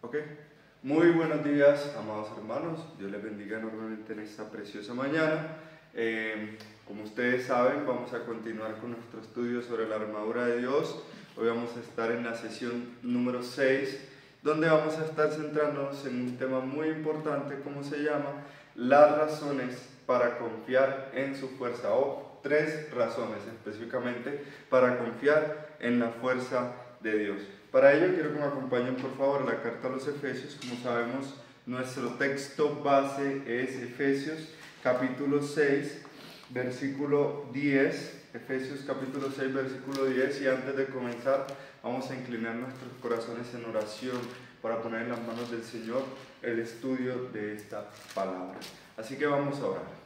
Ok, muy buenos días, amados hermanos. Dios les bendiga enormemente en esta preciosa mañana. Como ustedes saben, vamos a continuar con nuestro estudio sobre la armadura de Dios. Hoy vamos a estar en la sesión número 6, donde vamos a estar centrándonos en un tema muy importante, como se llama, las razones para confiar en su fuerza, o 3 razones específicamente para confiar en la fuerza de Dios. Para ello quiero que me acompañen por favor a la carta a los Efesios. Como sabemos, nuestro texto base es Efesios capítulo 6, versículo 10. Efesios capítulo 6, versículo 10. Y antes de comenzar, vamos a inclinar nuestros corazones en oración para poner en las manos del Señor el estudio de esta palabra. Así que vamos a orar.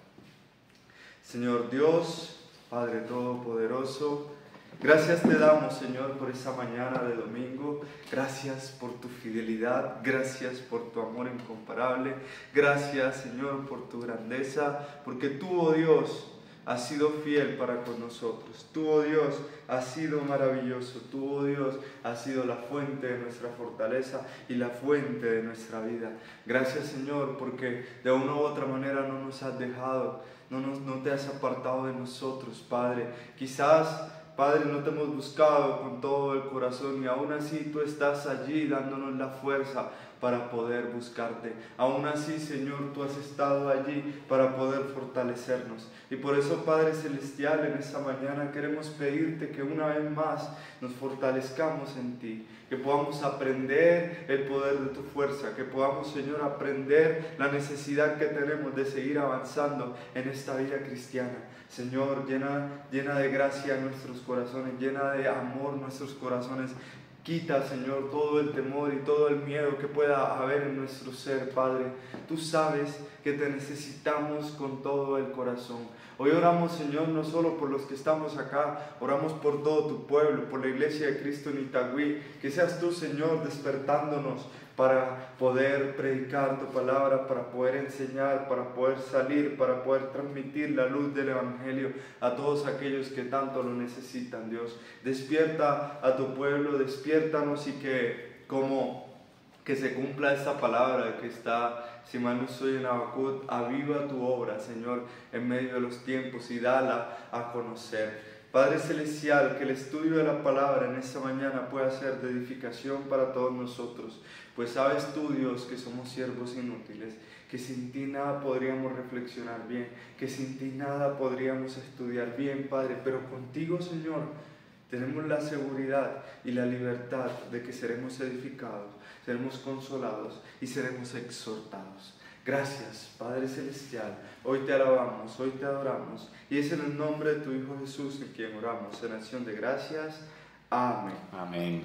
Señor Dios, Padre Todopoderoso, gracias te damos, Señor, por esta mañana de domingo. Gracias por tu fidelidad, gracias por tu amor incomparable. Gracias, Señor, por tu grandeza, porque tú, oh Dios, has sido fiel para con nosotros. Tú, oh Dios, has sido maravilloso. Tú, oh Dios, has sido la fuente de nuestra fortaleza y la fuente de nuestra vida. Gracias, Señor, porque de una u otra manera no nos has dejado, no te has apartado de nosotros, Padre. Quizás, Padre, no te hemos buscado con todo el corazón y aún así tú estás allí dándonos la fuerza para poder buscarte. Aún así, Señor, tú has estado allí para poder fortalecernos. Y por eso, Padre Celestial, en esta mañana queremos pedirte que una vez más nos fortalezcamos en ti, que podamos aprender el poder de tu fuerza, que podamos, Señor, aprender la necesidad que tenemos de seguir avanzando en esta vida cristiana. Señor, llena de gracia nuestros corazones, llena de amor nuestros corazones. Quita, Señor, todo el temor y todo el miedo que pueda haber en nuestro ser, Padre. Tú sabes que te necesitamos con todo el corazón. Hoy oramos, Señor, no solo por los que estamos acá, oramos por todo tu pueblo, por la iglesia de Cristo en Itagüí. Que seas tú, Señor, despertándonos para poder predicar tu palabra, para poder enseñar, para poder salir, para poder transmitir la luz del Evangelio a todos aquellos que tanto lo necesitan, Dios. Despierta a tu pueblo, despiértanos y que se cumpla esta palabra que está, si mal no estoy, en Habacuc. Aviva tu obra, Señor, en medio de los tiempos y dala a conocer. Padre Celestial, que el estudio de la palabra en esta mañana pueda ser de edificación para todos nosotros, pues sabes tú, Dios, que somos siervos inútiles, que sin ti nada podríamos reflexionar bien, que sin ti nada podríamos estudiar bien, Padre, pero contigo, Señor, tenemos la seguridad y la libertad de que seremos edificados, seremos consolados y seremos exhortados. Gracias, Padre Celestial. Hoy te alabamos, hoy te adoramos. Y es en el nombre de tu Hijo Jesús en quien oramos, en acción de gracias. Amén. Amén.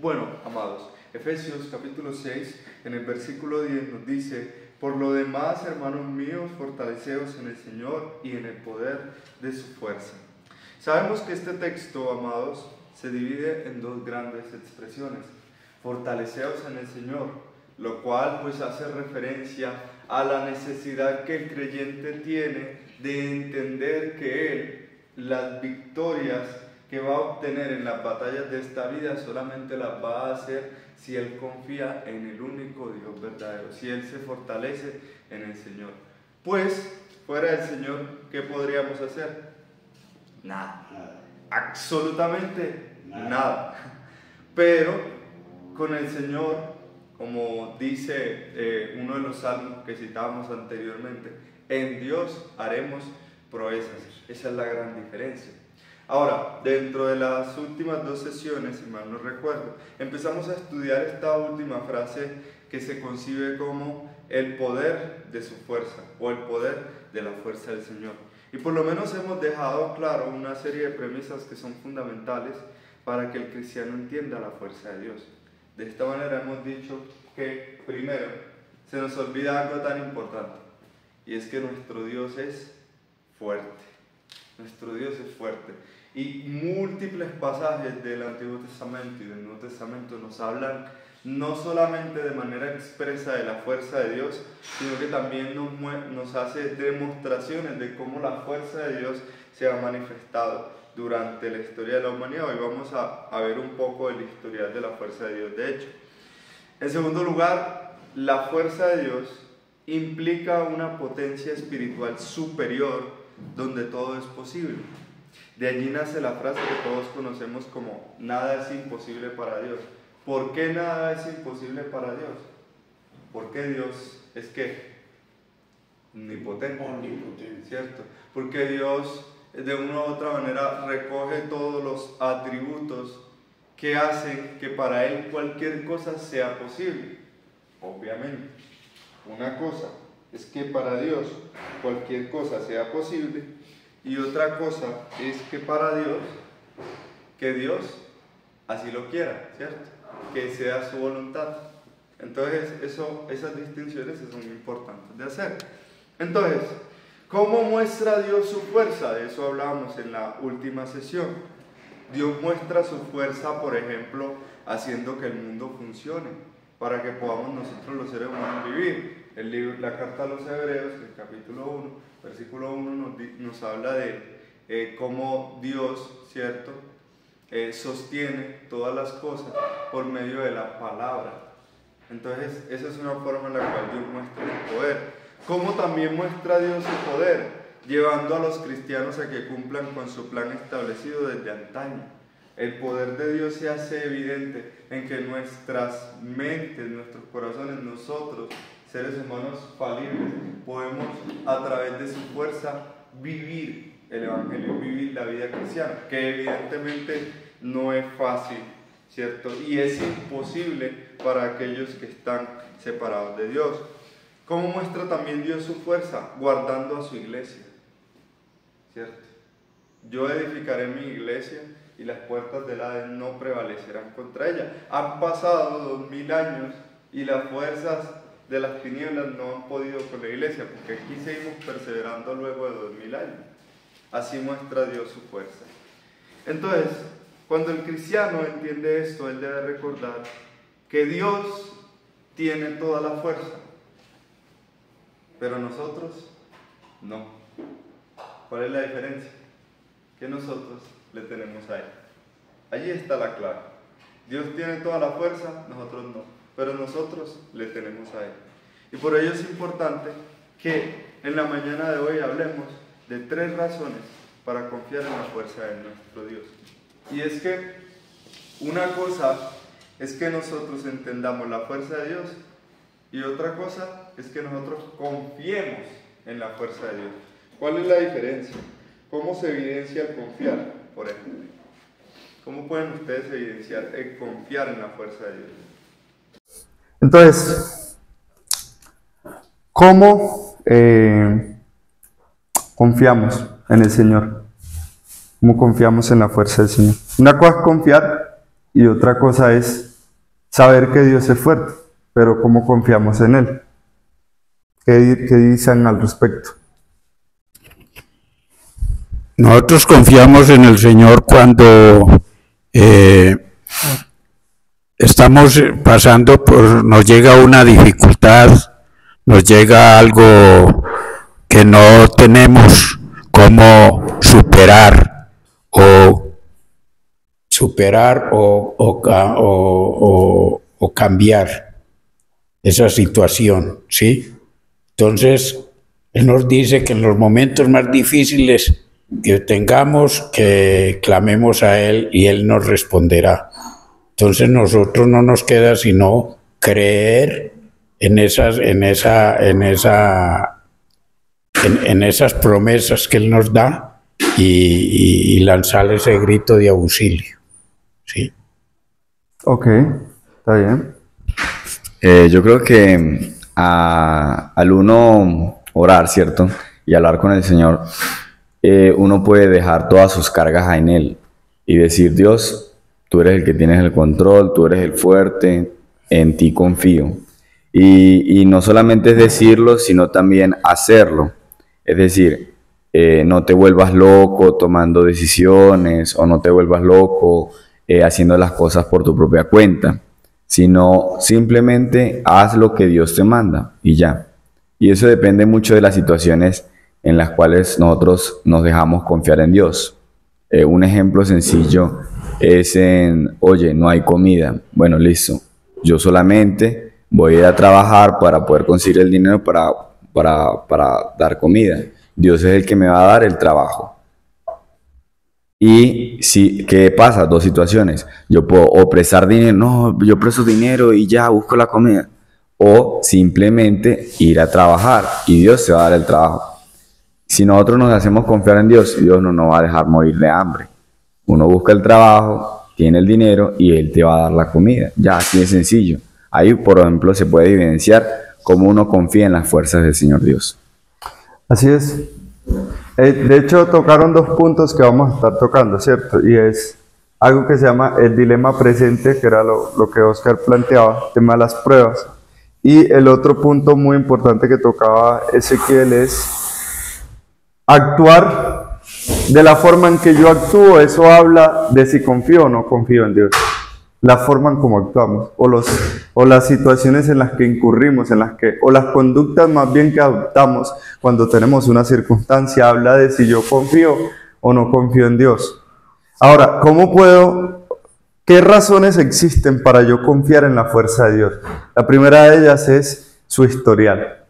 Bueno, amados, Efesios capítulo 6, en el versículo 10 nos dice: por lo demás, hermanos míos, fortaleceos en el Señor y en el poder de su fuerza. Sabemos que este texto, amados, se divide en dos grandes expresiones. Fortaleceos en el Señor, lo cual pues hace referencia a la necesidad que el creyente tiene de entender que él, las victorias que va a obtener en las batallas de esta vida, solamente las va a hacer si él confía en el único Dios verdadero, si él se fortalece en el Señor. Pues, fuera del Señor, ¿qué podríamos hacer? Nada. Absolutamente nada. Pero con el Señor, como dice uno de los salmos que citábamos anteriormente, en Dios haremos proezas. Esa es la gran diferencia. Ahora, dentro de las últimas 2 sesiones, si mal no recuerdo, empezamos a estudiar esta última frase que se concibe como el poder de su fuerza, o el poder de la fuerza del Señor. Y por lo menos hemos dejado claro una serie de premisas que son fundamentales para que el cristiano entienda la fuerza de Dios. De esta manera hemos dicho que, primero, se nos olvida algo tan importante, y es que nuestro Dios es fuerte. Nuestro Dios es fuerte. Y múltiples pasajes del Antiguo Testamento y del Nuevo Testamento nos hablan no solamente de manera expresa de la fuerza de Dios, sino que también nos hace demostraciones de cómo la fuerza de Dios se ha manifestado durante la historia de la humanidad. Hoy vamos a ver un poco de la historia de la fuerza de Dios. De hecho, En segundo lugar, la fuerza de Dios implica una potencia espiritual superior donde todo es posible. De allí nace la frase que todos conocemos como nada es imposible para Dios. ¿Por qué nada es imposible para Dios? Porque Dios es ¿qué? Omnipotente. ¿Cierto? Porque Dios de una u otra manera recoge todos los atributos que hacen que para Él cualquier cosa sea posible. Obviamente, una cosa es que para Dios cualquier cosa sea posible y otra cosa es que para Dios, que Dios así lo quiera, ¿cierto? Que sea su voluntad. Entonces, esas distinciones son importantes de hacer. Entonces, ¿cómo muestra Dios su fuerza? De eso hablábamos en la última sesión. Dios muestra su fuerza, por ejemplo, haciendo que el mundo funcione, para que podamos nosotros los seres humanos vivir. La carta a los Hebreos, el capítulo 1, versículo 1, nos habla de cómo Dios, ¿cierto?, sostiene todas las cosas por medio de la palabra. Entonces, esa es una forma en la cual Dios muestra su poder. ¿Cómo también muestra Dios su poder? Llevando a los cristianos a que cumplan con su plan establecido desde antaño. El poder de Dios se hace evidente en que nuestras mentes, nuestros corazones, nosotros, seres humanos falibles, podemos a través de su fuerza vivir el Evangelio, vivir la vida cristiana, que evidentemente no es fácil, ¿cierto? Y es imposible para aquellos que están separados de Dios. ¿Cómo muestra también Dios su fuerza? Guardando a su iglesia, ¿cierto? Yo edificaré mi iglesia y las puertas del Hades no prevalecerán contra ella. Han pasado 2000 años y las fuerzas de las tinieblas no han podido con la iglesia, porque aquí seguimos perseverando luego de 2000 años. Así muestra Dios su fuerza. Entonces, cuando el cristiano entiende esto, él debe recordar que Dios tiene toda la fuerza, pero nosotros no. ¿Cuál es la diferencia? Que nosotros le tenemos a Él. Allí está la clave. Dios tiene toda la fuerza, nosotros no, pero nosotros le tenemos a Él. Y por ello es importante que en la mañana de hoy hablemos de 3 razones para confiar en la fuerza de nuestro Dios. Y es que una cosa es que nosotros entendamos la fuerza de Dios y otra cosa es que nosotros confiemos en la fuerza de Dios. ¿Cuál es la diferencia? ¿Cómo se evidencia el confiar, por ejemplo? ¿Cómo pueden ustedes evidenciar el confiar en la fuerza de Dios? Entonces, ¿cómo confiamos en el Señor? ¿Cómo confiamos en la fuerza del Señor? Una cosa es confiar y otra cosa es saber que Dios es fuerte, pero ¿cómo confiamos en Él? ¿Qué dicen al respecto? Nosotros confiamos en el Señor cuando estamos pasando por, nos llega una dificultad, nos llega algo que no tenemos cómo superar o cambiar esa situación, ¿sí? Entonces, Él nos dice que en los momentos más difíciles que tengamos, que clamemos a Él y Él nos responderá. Entonces nosotros no nos queda sino creer en esas promesas que Él nos da y lanzar ese grito de auxilio. ¿Sí? Ok, está bien. Yo creo que al uno orar, ¿cierto? Y hablar con el Señor, uno puede dejar todas sus cargas en Él y decir: Dios, tú eres el que tienes el control, tú eres el fuerte, en ti confío. Y no solamente es decirlo, sino también hacerlo. Es decir, no te vuelvas loco tomando decisiones, o no te vuelvas loco haciendo las cosas por tu propia cuenta, sino simplemente haz lo que Dios te manda y ya. Y eso depende mucho de las situaciones en las cuales nosotros nos dejamos confiar en Dios. Un ejemplo sencillo es oye, no hay comida. Bueno, listo. Yo solamente voy a ir a trabajar para poder conseguir el dinero para dar comida. Dios es el que me va a dar el trabajo. Y si, ¿qué pasa? Dos situaciones. Yo puedo o prestar dinero, no, yo presto dinero y ya busco la comida. O simplemente ir a trabajar y Dios se va a dar el trabajo. Si nosotros nos hacemos confiar en Dios, Dios no nos va a dejar morir de hambre. Uno busca el trabajo, tiene el dinero y Él te va a dar la comida. Ya, así de sencillo. Ahí, por ejemplo, se puede evidenciar cómo uno confía en las fuerzas del Señor Dios. Así es. De hecho, tocaron dos puntos que vamos a estar tocando, ¿cierto? Y es algo que se llama el dilema presente, que era lo que Oscar planteaba, el tema de las pruebas. Y el otro punto muy importante que tocaba Ezequiel es actuar de la forma en que yo actúo. Eso habla de si confío o no confío en Dios. La forma en cómo actuamos, o las situaciones en las que incurrimos, o las conductas más bien que adoptamos cuando tenemos una circunstancia, habla de si yo confío o no confío en Dios. Ahora, ¿qué razones existen para yo confiar en la fuerza de Dios? La primera de ellas es su historial.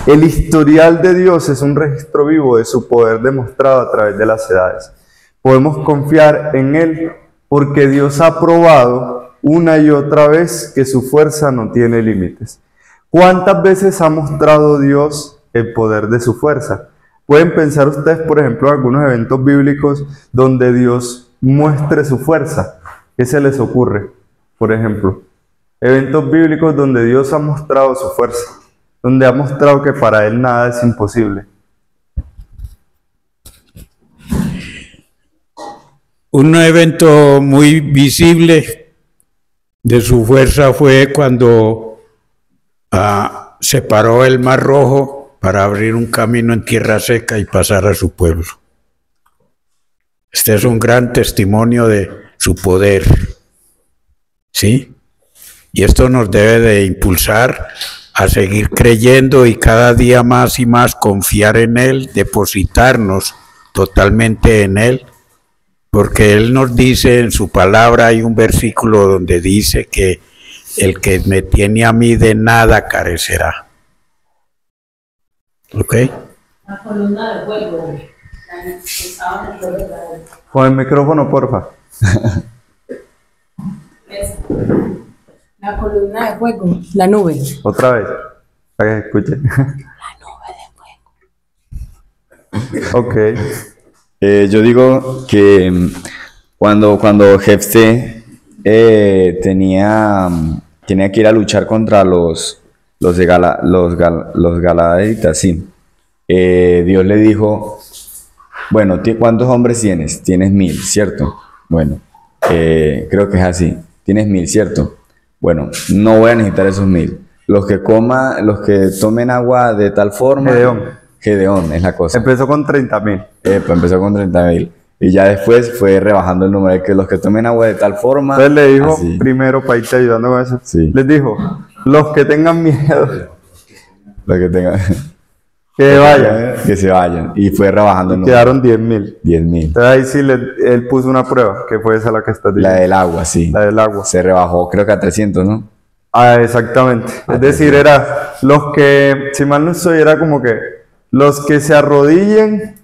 El historial de Dios es un registro vivo de su poder demostrado a través de las edades. Podemos confiar en Él porque Dios ha probado una y otra vez que su fuerza no tiene límites. ¿Cuántas veces ha mostrado Dios el poder de su fuerza? Pueden pensar ustedes, por ejemplo, en algunos eventos bíblicos donde Dios muestre su fuerza. ¿Qué se les ocurre? Por ejemplo, eventos bíblicos donde Dios ha mostrado su fuerza, donde ha mostrado que para Él nada es imposible. Un evento muy visible de su fuerza fue cuando separó el Mar Rojo para abrir un camino en tierra seca y pasar a su pueblo. Este es un gran testimonio de su poder, ¿sí? Y esto nos debe de impulsar a seguir creyendo y cada día más y más confiar en Él, depositarnos totalmente en Él, porque Él nos dice en su palabra, hay un versículo donde dice que el que me tiene a mí de nada carecerá. ¿Ok? La columna de fuego. Con el micrófono, porfa. La columna de fuego, la nube. Otra vez, para que escuchen. La nube de fuego. Ok. Yo digo que cuando Jefté tenía que ir a luchar contra los galaderitas, sí. Dios le dijo, bueno, ¿cuántos hombres tienes? Tienes 1000, ¿cierto? Bueno, creo que es así. Tienes 1000, ¿cierto? Bueno, no voy a necesitar esos 1000. Los que tomen agua de tal forma. Gedeón es la cosa. Empezó con 30,000. Empezó con 30,000. Y ya después fue rebajando el número de que los que tomen agua de tal forma. Entonces le dijo, así. primero para irte ayudando con eso, Sí. les dijo, los que tengan miedo, Los que tengan. que vayan. Que se vayan. Y fue rebajando el número. Quedaron 10,000. 10,000. Entonces ahí sí él puso una prueba, que fue esa la que estás diciendo. La del agua, sí. La del agua. Se rebajó, creo que a 300, ¿no? Ah, exactamente. Es decir, era los que, si mal no estoy, era como que los que se arrodillen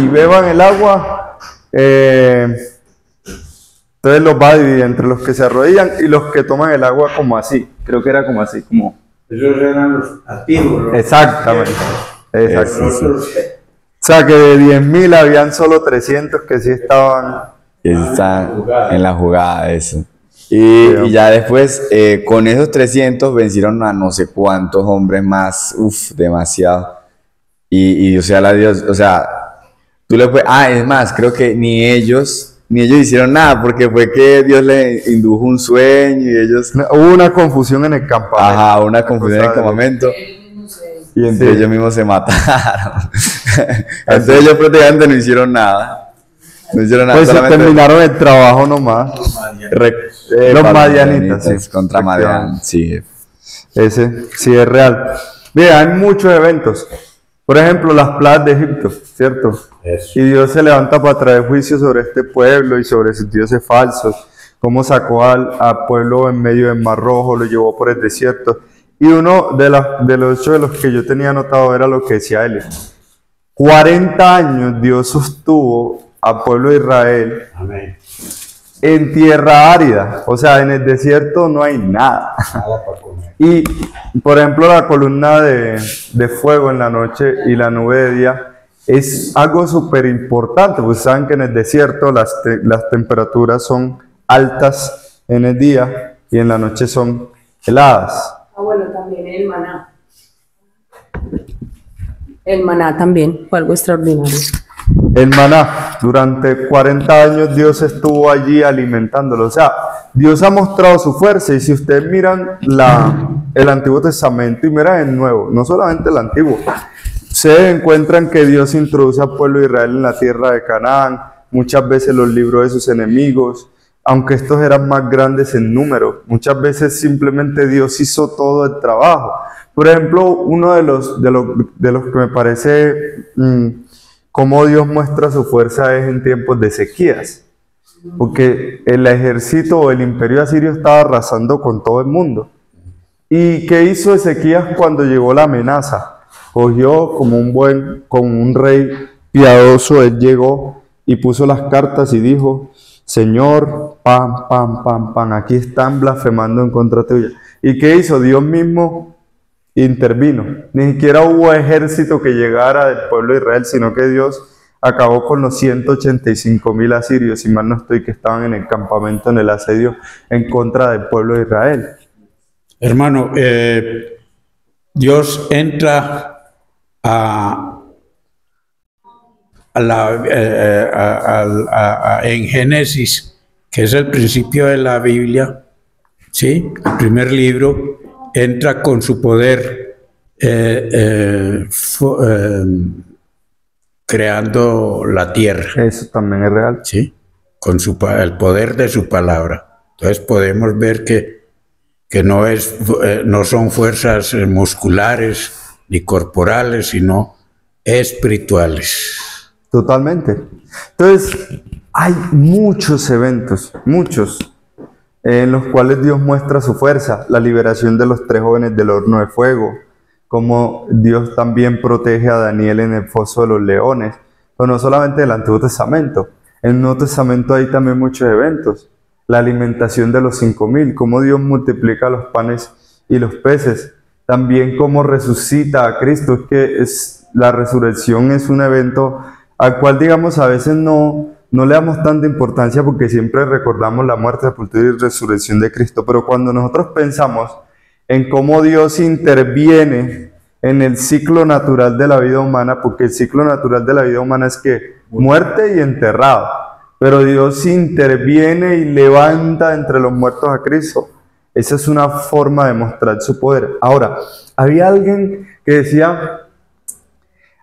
y beban el agua, entonces los va a dividir entre los que se arrodillan y los que toman el agua como así. Creo que era como así, como... Esos eran los activos. Exactamente. Exacto. Sí. O sea que de 10,000 habían solo 300 que sí estaban... Está en la jugada, eso. Y ya después, con esos 300 vencieron a no sé cuántos hombres más. Demasiado. Y o sea, tú le puedes... es más, creo que ni ellos hicieron nada, porque fue que Dios les indujo un sueño y ellos... Hubo una confusión en el campamento. Ajá, una confusión en el campamento. Y entre Sí. ellos mismos se mataron. Entonces ellos prácticamente no hicieron nada. No hicieron nada. Pues se solamente terminaron el trabajo nomás. Los madianitas, sí. Contra Madian, sí. Ese sí es real. Bien, hay muchos eventos. Por ejemplo, las plagas de Egipto, ¿cierto? Eso. Y Dios se levanta para traer juicio sobre este pueblo y sobre sus dioses falsos. cómo sacó al pueblo en medio del Mar Rojo, lo llevó por el desierto. Y uno de los hechos de los que yo tenía anotado era lo que decía él. 40 años Dios sostuvo al pueblo de Israel Amén. en tierra árida, o sea, en el desierto no hay nada. Nada para comer. Y, por ejemplo, la columna de fuego en la noche y la nube de día es algo súper importante, pues saben que en el desierto las temperaturas son altas en el día y en la noche son heladas. Bueno, también el maná. El maná también fue algo extraordinario. El maná, durante 40 años Dios estuvo allí alimentándolo. O sea, Dios ha mostrado su fuerza. Y si ustedes miran el Antiguo Testamento y miran el Nuevo, no solamente el Antiguo, se encuentran que Dios introduce al pueblo de Israel en la tierra de Canaán. Muchas veces los libró de sus enemigos, aunque estos eran más grandes en número. Muchas veces simplemente Dios hizo todo el trabajo. Por ejemplo, uno de los que me parece cómo Dios muestra su fuerza es en tiempos de sequías, porque el ejército o el imperio asirio estaba arrasando con todo el mundo. ¿Y qué hizo Ezequías cuando llegó la amenaza? Cogió como un rey piadoso, él llegó y puso las cartas y dijo: Señor, pan, aquí están blasfemando en contra tuya. ¿Y qué hizo? Dios mismo intervino. Ni siquiera hubo ejército que llegara del pueblo de Israel, sino que Dios acabó con los 185,000 asirios, si mal no estoy, que estaban en el campamento, en el asedio en contra del pueblo de Israel. Hermano, Dios entra en Génesis, que es el principio de la Biblia, ¿sí? El primer libro, entra con su poder creando la tierra. Eso también es real. ¿Sí? Con el poder de su palabra. Entonces podemos ver que no son fuerzas musculares ni corporales, sino espirituales. Totalmente. Entonces, hay muchos eventos, en los cuales Dios muestra su fuerza. La liberación de los 3 jóvenes del horno de fuego, como Dios también protege a Daniel en el foso de los leones, pero no solamente del Antiguo Testamento. En el Nuevo Testamento hay también muchos eventos. La alimentación de los 5,000, cómo Dios multiplica los panes y los peces. También cómo resucita a Cristo, la resurrección es un evento al cual, digamos, a veces no le damos tanta importancia porque siempre recordamos la muerte, sepultura y resurrección de Cristo. Pero cuando nosotros pensamos en cómo Dios interviene en el ciclo natural de la vida humana, porque el ciclo natural de la vida humana es que muerte y enterrado, pero Dios interviene y levanta entre los muertos a Cristo. Esa es una forma de mostrar su poder. Ahora, había alguien que decía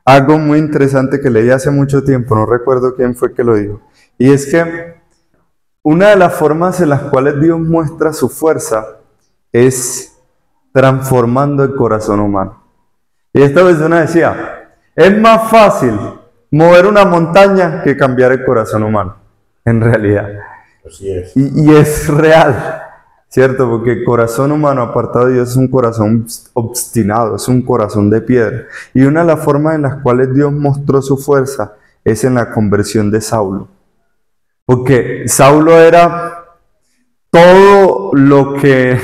algo muy interesante que leí hace mucho tiempo, no recuerdo quién fue que lo dijo, y es que una de las formas en las cuales Dios muestra su fuerza es transformando el corazón humano. Y esta persona decía: es más fácil mover una montaña que cambiar el corazón humano, en realidad. Así es. Y es real, ¿cierto? Porque el corazón humano apartado de Dios es un corazón obstinado, es un corazón de piedra. Y una de las formas en las cuales Dios mostró su fuerza es en la conversión de Saulo. Porque Saulo era todo lo que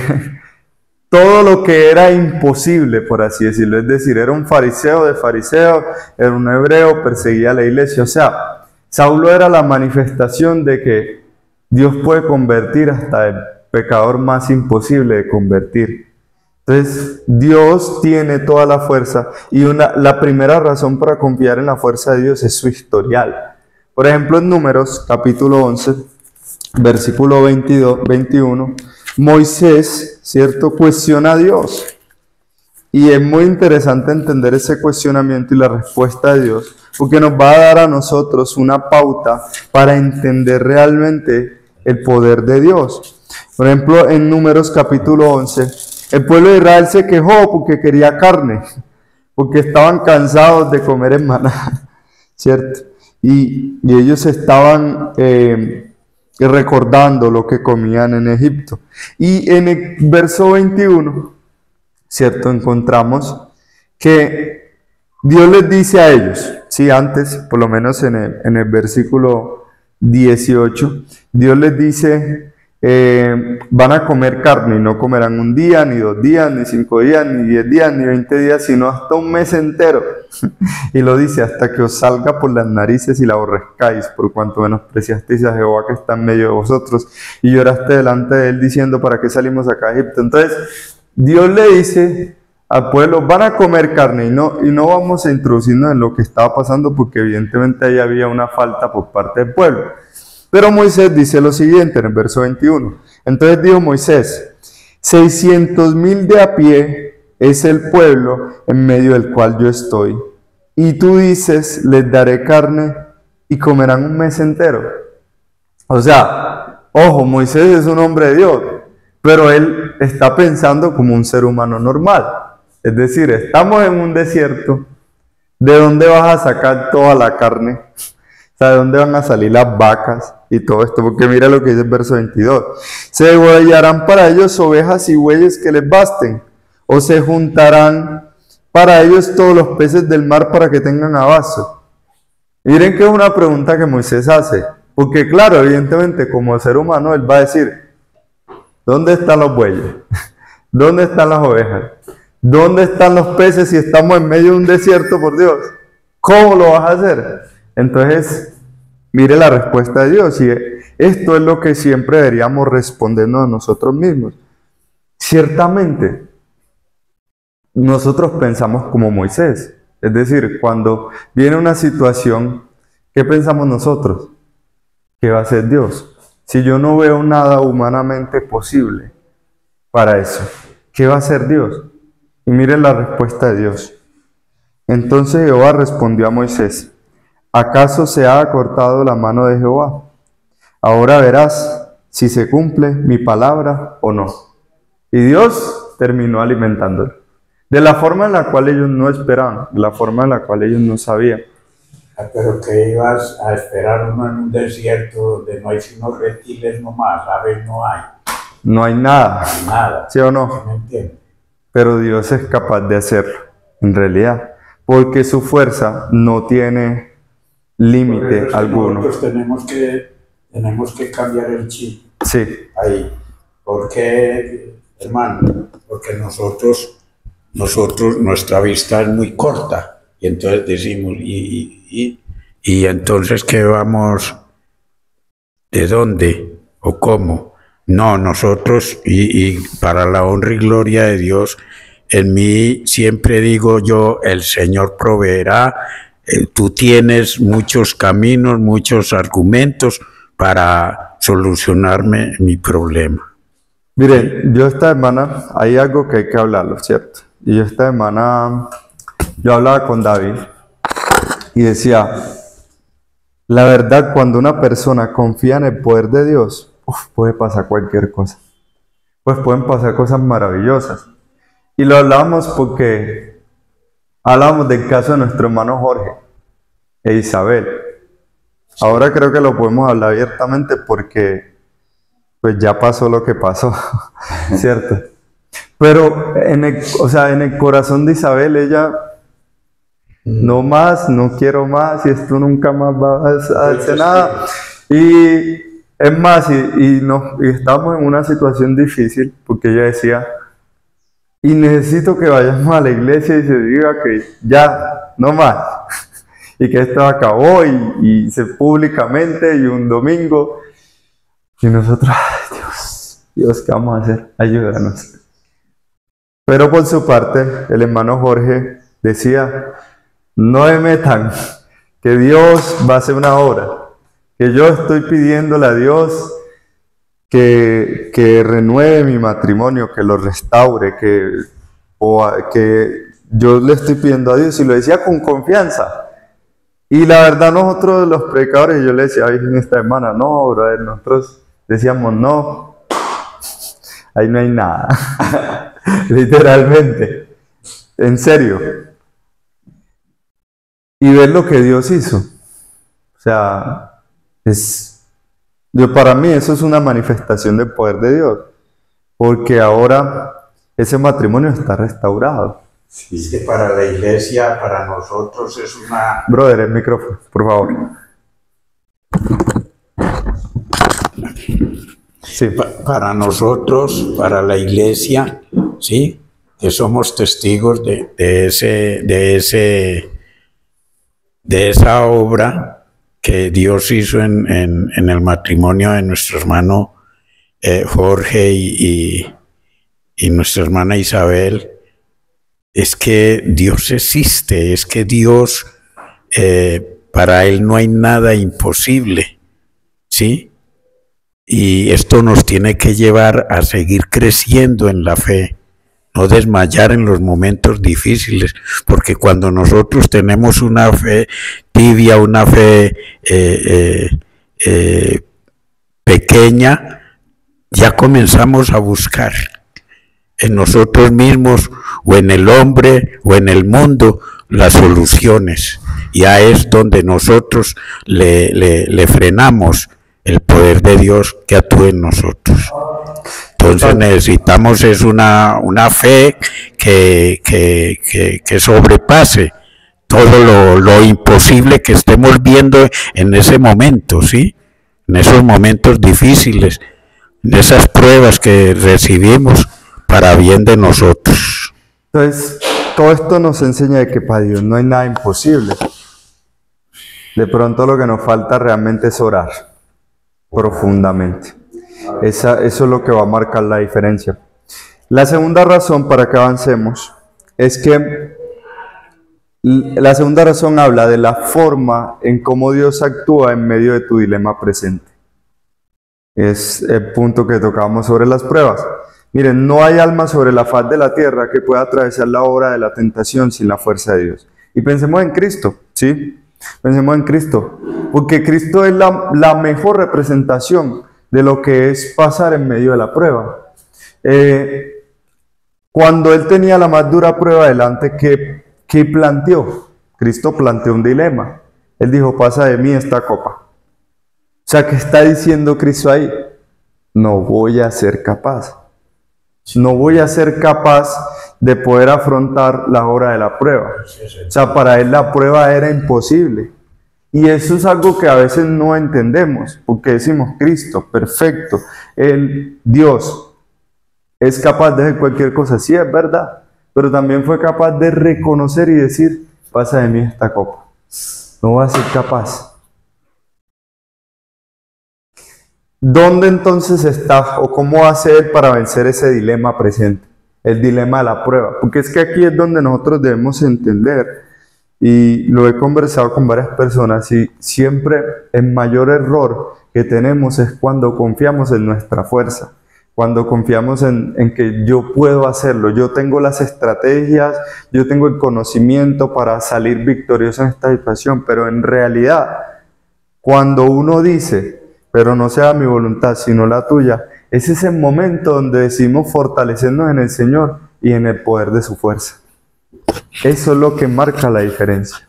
era imposible, por así decirlo. Es decir, era un fariseo de fariseos, era un hebreo, perseguía a la iglesia. O sea, Saulo era la manifestación de que Dios puede convertir hasta el pecador más imposible de convertir. Entonces, Dios tiene toda la fuerza y la primera razón para confiar en la fuerza de Dios es su historial. Por ejemplo, en Números, capítulo 11, versículo 21, Moisés, ¿cierto?, cuestiona a Dios. Y es muy interesante entender ese cuestionamiento y la respuesta de Dios, porque nos va a dar a nosotros una pauta para entender realmente el poder de Dios. Por ejemplo, en Números capítulo 11, el pueblo de Israel se quejó porque quería carne, porque estaban cansados de comer el maná, ¿cierto? Y ellos estaban y recordando lo que comían en Egipto. Y en el verso 21, ¿cierto? Encontramos que Dios les dice a ellos, sí, antes, por lo menos en el versículo 18, Dios les dice, van a comer carne y no comerán un día, ni 2 días, ni 5 días, ni 10 días, ni 20 días, sino hasta un mes entero. Y lo dice, hasta que os salga por las narices y la aborrezcáis, por cuanto menospreciasteis a Jehová que está en medio de vosotros, y lloraste delante de él diciendo, ¿para qué salimos acá a Egipto? Entonces, Dios le dice al pueblo, van a comer carne, y no vamos a introducirnos en lo que estaba pasando, porque evidentemente ahí había una falta por parte del pueblo. Pero Moisés dice lo siguiente en el verso 21. Entonces dijo Moisés, 600,000 de a pie es el pueblo en medio del cual yo estoy. Y tú dices, les daré carne y comerán un mes entero. O sea, ojo, Moisés es un hombre de Dios, pero él está pensando como un ser humano normal. Es decir, estamos en un desierto, ¿de dónde vas a sacar toda la carne? O sea, ¿de dónde van a salir las vacas y todo esto? Porque mira lo que dice el verso 22. Se degollarán para ellos ovejas y bueyes que les basten, o se juntarán para ellos todos los peces del mar para que tengan abasto. Miren que es una pregunta que Moisés hace, porque claro, evidentemente como ser humano él va a decir, ¿dónde están los bueyes? ¿Dónde están las ovejas? ¿Dónde están los peces si estamos en medio de un desierto, por Dios? ¿Cómo lo vas a hacer? Entonces, mire la respuesta de Dios, y esto es lo que siempre deberíamos respondernos a nosotros mismos. Ciertamente, nosotros pensamos como Moisés, es decir, cuando viene una situación, ¿qué pensamos nosotros? ¿Qué va a hacer Dios? Si yo no veo nada humanamente posible para eso, ¿qué va a hacer Dios? Y miren la respuesta de Dios. Entonces Jehová respondió a Moisés, ¿acaso se ha acortado la mano de Jehová? Ahora verás si se cumple mi palabra o no. Y Dios terminó alimentándolo. De la forma en la cual ellos no esperaban, de la forma en la cual ellos no sabían. Pero que ibas a esperar uno en un desierto donde no hay sino reptiles nomás, aves no hay. No hay nada. Nada. ¿Sí o no? ¿Me entiendes? Pero Dios es capaz de hacerlo, en realidad. Porque su fuerza no tiene límite alguno. Nosotros tenemos que cambiar el chip Sí, ahí. ¿Por qué, hermano? Porque nosotros, nuestra vista es muy corta. Y entonces decimos, y entonces ¿qué vamos? ¿De dónde? ¿O cómo? No, nosotros, y para la honra y gloria de Dios, en mí siempre digo yo, el Señor proveerá. Tú tienes muchos caminos, muchos argumentos para solucionarme mi problema. miren, yo esta semana, hay algo que hay que hablarlo, ¿cierto? Y esta semana yo hablaba con David y decía, la verdad, cuando una persona confía en el poder de Dios, puede pasar cualquier cosa. Pues pueden pasar cosas maravillosas. Y lo hablábamos porque hablábamos del caso de nuestro hermano Jorge e Isabel. Ahora creo que lo podemos hablar abiertamente porque pues ya pasó lo que pasó, ¿cierto? Pero en el corazón de Isabel, ella, no más, no quiero más, y esto nunca más va a hacer nada. Y es más, y estamos en una situación difícil, porque ella decía, y necesito que vayamos a la iglesia y se diga que ya, no más, y que esto acabó, y se públicamente, y un domingo, y nosotros, ay, Dios, ¿qué vamos a hacer? Ayúdanos. Pero por su parte, el hermano Jorge decía, no me metan, que Dios va a hacer una obra, que yo estoy pidiéndole a Dios que renueve mi matrimonio, que lo restaure, que yo le estoy pidiendo a Dios, y lo decía con confianza. Y la verdad, nosotros los predicadores, yo le decía a esta hermana, no, brother, nosotros decíamos, no, ahí no hay nada, literalmente, en serio. Y ver lo que Dios hizo, o sea, es Para mí eso es una manifestación del poder de Dios, porque ahora ese matrimonio está restaurado. Sí, es que para la iglesia, para nosotros es una... Brother, el micrófono, por favor. Sí. Para nosotros, para la iglesia, sí, que somos testigos de esa obra que Dios hizo en el matrimonio de nuestro hermano Jorge y nuestra hermana Isabel. Es que Dios existe, es que Dios, para Él no hay nada imposible, ¿sí? Y esto nos tiene que llevar a seguir creciendo en la fe, no desmayar en los momentos difíciles, porque cuando nosotros tenemos una fe tibia, una fe pequeña, ya comenzamos a buscar en nosotros mismos o en el hombre o en el mundo las soluciones. Ya es donde nosotros le frenamos el poder de Dios que actúe en nosotros. Entonces necesitamos es una fe que sobrepase todo lo imposible que estemos viendo en ese momento, ¿sí? En esos momentos difíciles, en esas pruebas que recibimos para bien de nosotros. Entonces, todo esto nos enseña de que para Dios no hay nada imposible. De pronto lo que nos falta realmente es orar profundamente. Eso es lo que va a marcar la diferencia. La segunda razón para que avancemos es que la segunda razón habla de la forma en cómo Dios actúa en medio de tu dilema presente. Es el punto que tocamos sobre las pruebas. Miren, no hay alma sobre la faz de la tierra que pueda atravesar la hora de la tentación sin la fuerza de Dios. Y pensemos en Cristo, ¿sí? Pensemos en Cristo, porque Cristo es la mejor representación de lo que es pasar en medio de la prueba. Cuando Él tenía la más dura prueba delante, ¿qué planteó? Cristo planteó un dilema. Él dijo, pasa de mí esta copa. O sea, ¿qué está diciendo Cristo ahí? No voy a ser capaz. No voy a ser capaz de poder afrontar la hora de la prueba. O sea, para Él la prueba era imposible. Y eso es algo que a veces no entendemos, porque decimos, Cristo, perfecto, Él, Dios, es capaz de hacer cualquier cosa. Sí, es verdad, pero también fue capaz de reconocer y decir, pasa de mí esta copa. No voy a ser capaz. ¿Dónde entonces está o cómo hace Él para vencer ese dilema presente? El dilema de la prueba. Porque es que aquí es donde nosotros debemos entender, y lo he conversado con varias personas, y siempre el mayor error que tenemos es cuando confiamos en nuestra fuerza, cuando confiamos en que yo puedo hacerlo, yo tengo las estrategias, yo tengo el conocimiento para salir victorioso en esta situación, pero en realidad, cuando uno dice, pero no sea mi voluntad, sino la tuya, ese es el momento donde decidimos fortalecernos en el Señor y en el poder de su fuerza. Eso es lo que marca la diferencia.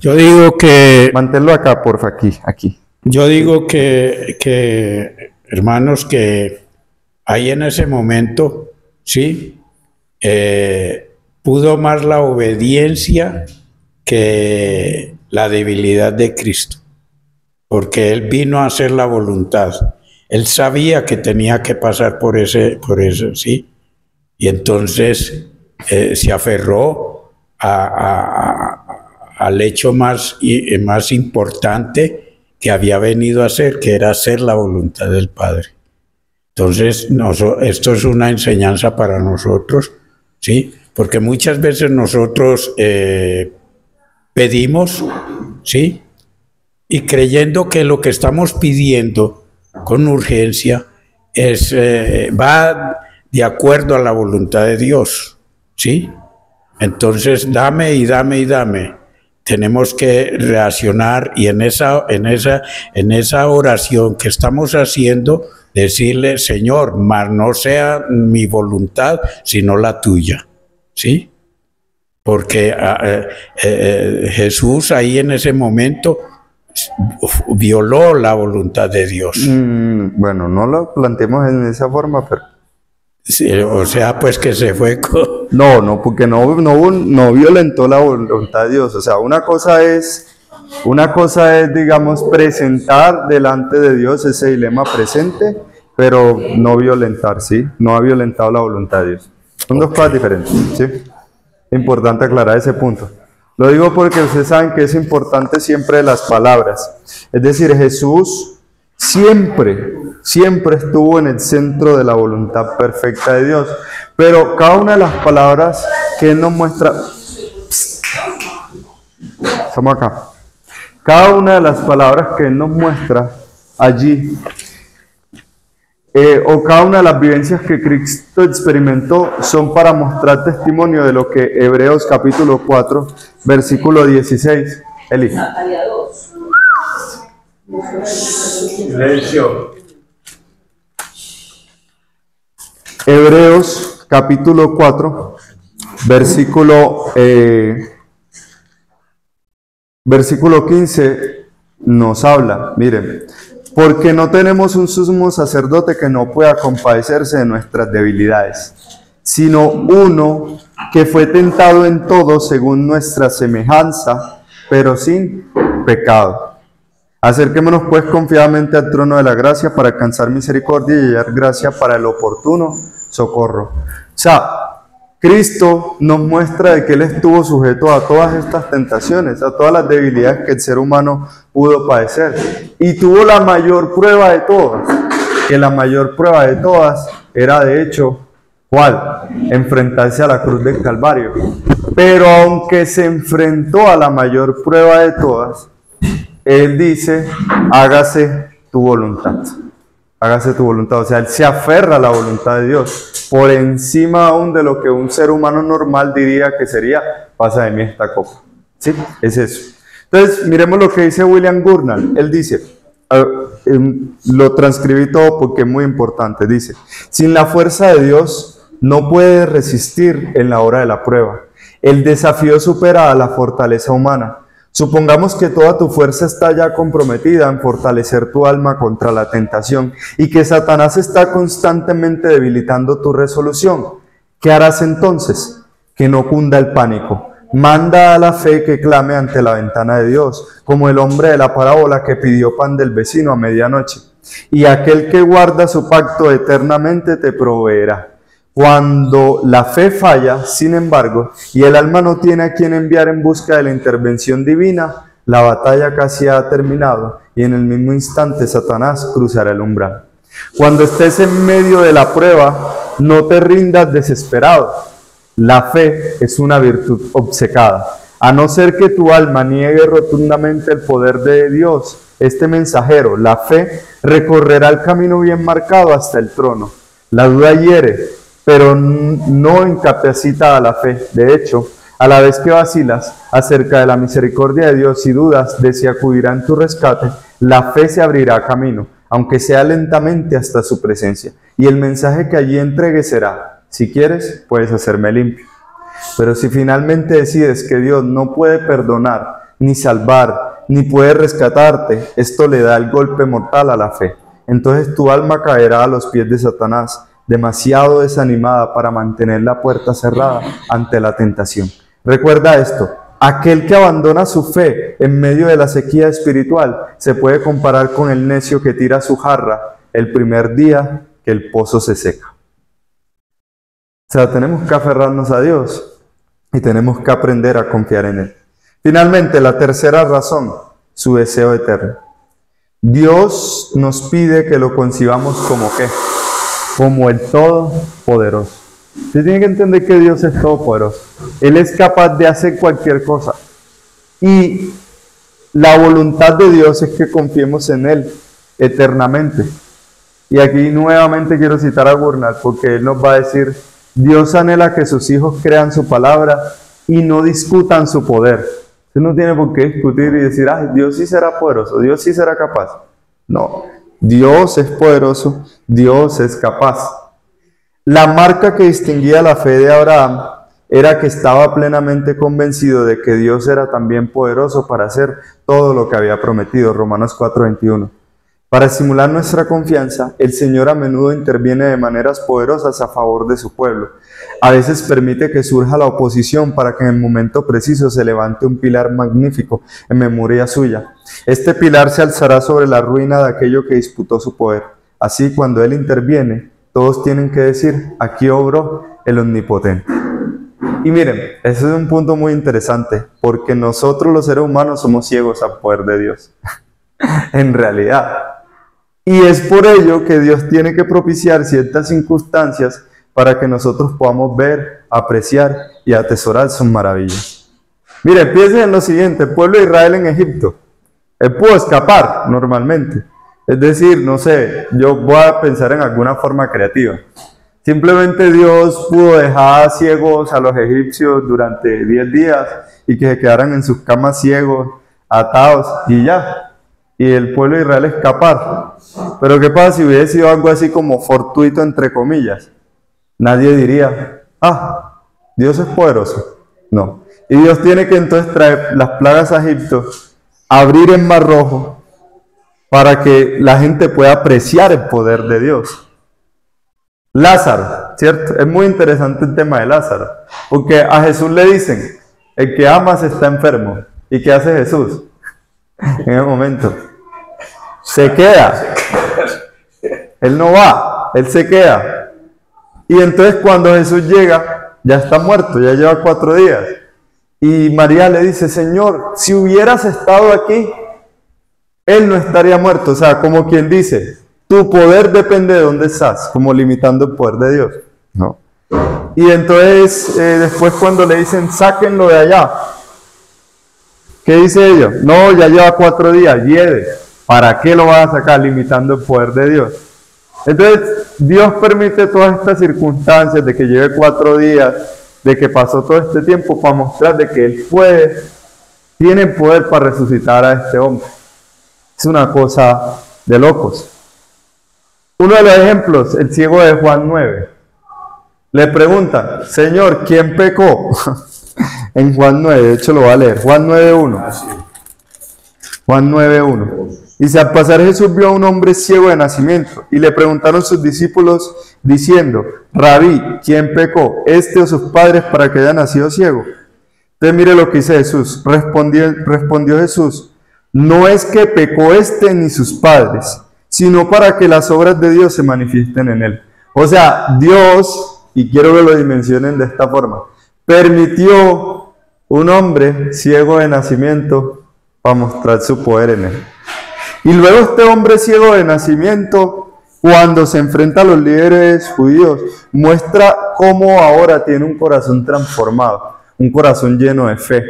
Yo digo que... Manténlo acá, porfa, aquí. Yo digo que hermanos, que ahí en ese momento, ¿sí? Pudo más la obediencia que la debilidad de Cristo. Porque Él vino a hacer la voluntad. Él sabía que tenía que pasar por eso, ¿sí? Y entonces se aferró al hecho más importante que había venido a hacer, que era hacer la voluntad del Padre. Entonces, esto es una enseñanza para nosotros, ¿sí? Porque muchas veces nosotros pedimos, ¿sí? Y creyendo que lo que estamos pidiendo con urgencia va de acuerdo a la voluntad de Dios, ¿sí? Entonces, dame y dame y dame. Tenemos que reaccionar y en esa oración que estamos haciendo, decirle, Señor, mas no sea mi voluntad, sino la tuya, ¿sí? Porque Jesús ahí en ese momento violó la voluntad de Dios. Bueno, no lo planteemos en esa forma, pero... Sí, o sea, pues que se fue con... No, porque no violentó la voluntad de Dios. O sea, una cosa es, digamos, presentar delante de Dios ese dilema presente, pero no violentar, ¿sí? No ha violentado la voluntad de Dios. Son dos cosas diferentes, ¿sí? Importante aclarar ese punto. Lo digo porque ustedes saben que es importante siempre las palabras. Es decir, Jesús siempre estuvo en el centro de la voluntad perfecta de Dios. Pero cada una de las palabras que Él nos muestra... Estamos acá. Cada una de las palabras que Él nos muestra allí, o cada una de las vivencias que Cristo experimentó, son para mostrar testimonio de lo que Hebreos capítulo 4, versículo 16. Eli. Silencio. Hebreos capítulo 4, versículo 15 nos habla, miren, porque no tenemos un sumo sacerdote que no pueda compadecerse de nuestras debilidades, sino uno que fue tentado en todo según nuestra semejanza, pero sin pecado. Acerquémonos pues confiadamente al trono de la gracia para alcanzar misericordia y hallar gracia para el oportuno socorro. O sea, Cristo nos muestra de que Él estuvo sujeto a todas estas tentaciones, a todas las debilidades que el ser humano pudo padecer. Y tuvo la mayor prueba de todas, que la mayor prueba de todas era de hecho, ¿cuál? Enfrentarse a la cruz del Calvario. Pero aunque se enfrentó a la mayor prueba de todas, Él dice, hágase tu voluntad. Hágase tu voluntad. O sea, Él se aferra a la voluntad de Dios. Por encima aún de lo que un ser humano normal diría que sería, pasa de mí esta copa. ¿Sí? Es eso. Entonces, miremos lo que dice William Gurnall. Él dice, lo transcribí todo porque es muy importante. Dice, sin la fuerza de Dios no puedes resistir en la hora de la prueba. El desafío supera a la fortaleza humana. Supongamos que toda tu fuerza está ya comprometida en fortalecer tu alma contra la tentación y que Satanás está constantemente debilitando tu resolución. ¿Qué harás entonces? Que no cunda el pánico. Manda a la fe que clame ante la ventana de Dios, como el hombre de la parábola que pidió pan del vecino a medianoche. Y aquel que guarda su pacto eternamente te proveerá. Cuando la fe falla, sin embargo, y el alma no tiene a quien enviar en busca de la intervención divina, la batalla casi ha terminado y en el mismo instante Satanás cruzará el umbral. Cuando estés en medio de la prueba, no te rindas desesperado. La fe es una virtud obcecada. A no ser que tu alma niegue rotundamente el poder de Dios, este mensajero, la fe, recorrerá el camino bien marcado hasta el trono. La duda hiere, pero no incapacita a la fe. De hecho, a la vez que vacilas acerca de la misericordia de Dios y dudas de si acudirá en tu rescate, la fe se abrirá camino, aunque sea lentamente hasta su presencia. Y el mensaje que allí entregue será, si quieres, puedes hacerme limpio. Pero si finalmente decides que Dios no puede perdonar, ni salvar, ni puede rescatarte, esto le da el golpe mortal a la fe. Entonces tu alma caerá a los pies de Satanás, demasiado desanimada para mantener la puerta cerrada ante la tentación. Recuerda esto, aquel que abandona su fe en medio de la sequía espiritual se puede comparar con el necio que tira su jarra el primer día que el pozo se seca. O sea, tenemos que aferrarnos a Dios y tenemos que aprender a confiar en Él. Finalmente, la tercera razón, su deseo eterno. Dios nos pide que lo concibamos como ¿qué? Como el Todopoderoso. Usted tiene que entender que Dios es todopoderoso. Él es capaz de hacer cualquier cosa. Y la voluntad de Dios es que confiemos en Él eternamente. Y aquí nuevamente quiero citar a Gurnall porque él nos va a decir, Dios anhela que sus hijos crean su palabra y no discutan su poder. Usted no tiene por qué discutir y decir, Dios sí será poderoso, Dios sí será capaz. No, Dios es poderoso, Dios es capaz. La marca que distinguía la fe de Abraham era que estaba plenamente convencido de que Dios era también poderoso para hacer todo lo que había prometido. Romanos 4:21. Para estimular nuestra confianza, el Señor a menudo interviene de maneras poderosas a favor de su pueblo. A veces permite que surja la oposición para que en el momento preciso se levante un pilar magnífico en memoria suya. Este pilar se alzará sobre la ruina de aquello que disputó su poder. Así, cuando Él interviene, todos tienen que decir: aquí obró el Omnipotente. Y miren, ese es un punto muy interesante, porque nosotros los seres humanos somos ciegos al poder de Dios, en realidad. Y es por ello que Dios tiene que propiciar ciertas circunstancias para que nosotros podamos ver, apreciar y atesorar sus maravillas. Miren, piensen en lo siguiente: el pueblo de Israel en Egipto, él pudo escapar normalmente. Es decir, no sé, yo voy a pensar en alguna forma creativa. Simplemente Dios pudo dejar ciegos a los egipcios durante 10 días y que se quedaran en sus camas ciegos, atados y ya. Y el pueblo de Israel escapar. Pero ¿qué pasa si hubiese sido algo así como fortuito entre comillas? Nadie diría: ah, Dios es poderoso. No. Y Dios tiene que entonces traer las plagas a Egipto, abrir el Mar Rojo, para que la gente pueda apreciar el poder de Dios. Lázaro, ¿cierto? Es muy interesante el tema de Lázaro, porque a Jesús le dicen: el que amas está enfermo. ¿Y qué hace Jesús? En el momento se queda. Él no va, él se queda. Y entonces cuando Jesús llega, ya está muerto, ya lleva 4 días. Y María le dice: Señor, si hubieras estado aquí, él no estaría muerto. O sea, como quien dice: tu poder depende de dónde estás, como limitando el poder de Dios. No. Y entonces después cuando le dicen: sáquenlo de allá, ¿qué dice ellos? No, ya lleva 4 días, lleve. ¿Para qué lo vas a sacar? Limitando el poder de Dios. Entonces, Dios permite todas estas circunstancias de que lleve 4 días, de que pasó todo este tiempo para mostrar de que Él tiene poder para resucitar a este hombre. Es una cosa de locos. Uno de los ejemplos, el ciego de Juan 9. Le preguntan: Señor, ¿quién pecó? En Juan 9, de hecho lo voy a leer. Juan 9:1. Juan 9:1. Dice: al pasar Jesús vio a un hombre ciego de nacimiento, y le preguntaron sus discípulos diciendo: Rabí, ¿quién pecó, este o sus padres, para que haya nacido ciego? Entonces mire lo que dice Jesús. Respondió Jesús: no es que pecó este ni sus padres, sino para que las obras de Dios se manifiesten en él. O sea, Dios, y quiero que lo dimensionen de esta forma, permitió un hombre ciego de nacimiento para mostrar su poder en él. Y luego este hombre ciego de nacimiento, cuando se enfrenta a los líderes judíos, muestra cómo ahora tiene un corazón transformado, un corazón lleno de fe,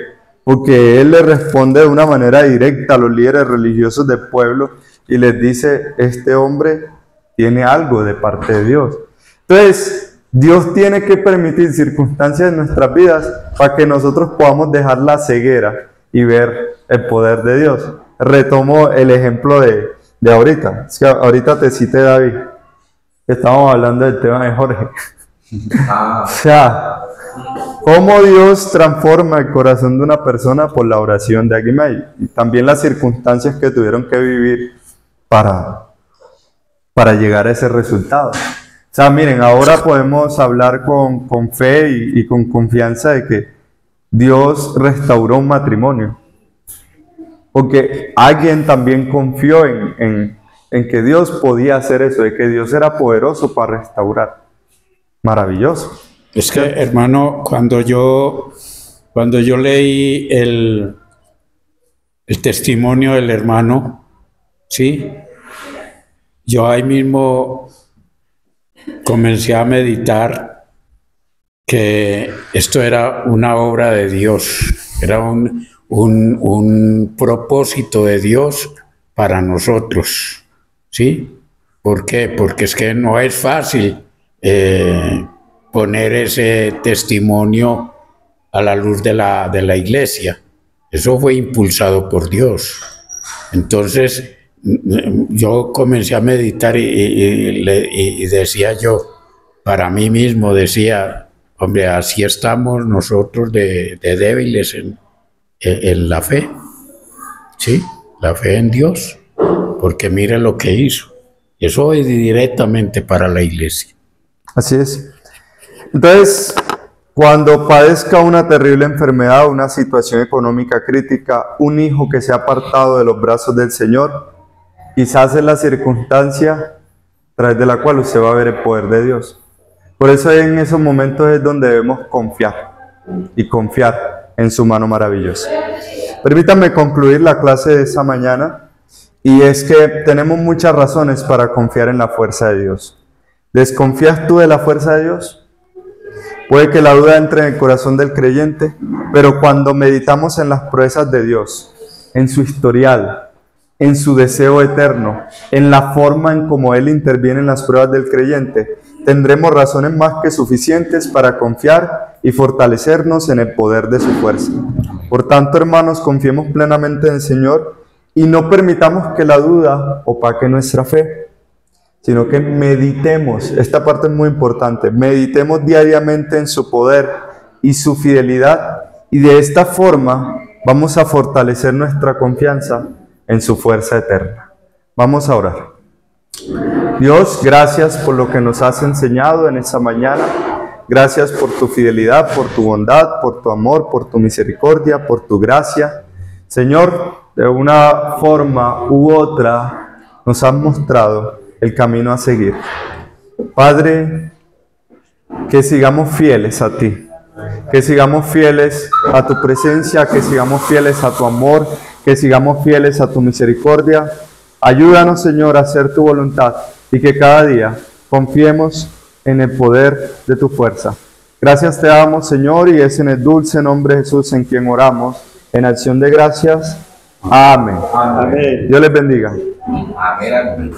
porque él le responde de una manera directa a los líderes religiosos del pueblo y les dice: este hombre tiene algo de parte de Dios. Entonces, Dios tiene que permitir circunstancias en nuestras vidas para que nosotros podamos dejar la ceguera y ver el poder de Dios. Retomo el ejemplo de ahorita. Es que ahorita te cité, David. Estábamos hablando del tema de Jorge. O sea, cómo Dios transforma el corazón de una persona por la oración de Aguimay. Y también las circunstancias que tuvieron que vivir para llegar a ese resultado. O sea, miren, ahora podemos hablar con fe y con confianza de que Dios restauró un matrimonio. Porque alguien también confió en que Dios podía hacer eso, de que Dios era poderoso para restaurar. Maravilloso. Es que, hermano, cuando yo leí el testimonio del hermano, ¿sí? Yo ahí mismo comencé a meditar que esto era una obra de Dios, era un propósito de Dios para nosotros, ¿sí? ¿Por qué? Porque es que no es fácil poner ese testimonio a la luz de la iglesia. Eso fue impulsado por Dios. Entonces, yo comencé a meditar y decía yo, para mí mismo decía, Hombre, así estamos nosotros de débiles en la fe, ¿sí? La fe en Dios, porque mire lo que hizo. Eso es directamente para la iglesia. Así es. Entonces, cuando padezca una terrible enfermedad, una situación económica crítica, un hijo que se ha apartado de los brazos del Señor, quizás es la circunstancia a través de la cual usted va a ver el poder de Dios. Por eso en esos momentos es donde debemos confiar y confiar en su mano maravillosa. Permítanme concluir la clase de esta mañana, y es que tenemos muchas razones para confiar en la fuerza de Dios. ¿Desconfías tú de la fuerza de Dios? Puede que la duda entre en el corazón del creyente, pero cuando meditamos en las proezas de Dios, en su historial, en su deseo eterno, en la forma en cómo Él interviene en las pruebas del creyente, tendremos razones más que suficientes para confiar y fortalecernos en el poder de su fuerza. Por tanto, hermanos, confiemos plenamente en el Señor y no permitamos que la duda opaque nuestra fe, sino que meditemos, esta parte es muy importante, meditemos diariamente en su poder y su fidelidad, y de esta forma vamos a fortalecer nuestra confianza en su fuerza eterna. Vamos a orar. Dios, gracias por lo que nos has enseñado en esta mañana. Gracias por tu fidelidad, por tu bondad, por tu amor, por tu misericordia, por tu gracia. Señor, de una forma u otra nos has mostrado el camino a seguir. Padre, que sigamos fieles a ti, que sigamos fieles a tu presencia, que sigamos fieles a tu amor, que sigamos fieles a tu misericordia. Ayúdanos, Señor, a hacer tu voluntad y que cada día confiemos en el poder de tu fuerza. Gracias te damos, Señor, y es en el dulce nombre de Jesús en quien oramos, en acción de gracias. Amén. Amén. Dios les bendiga. Amén.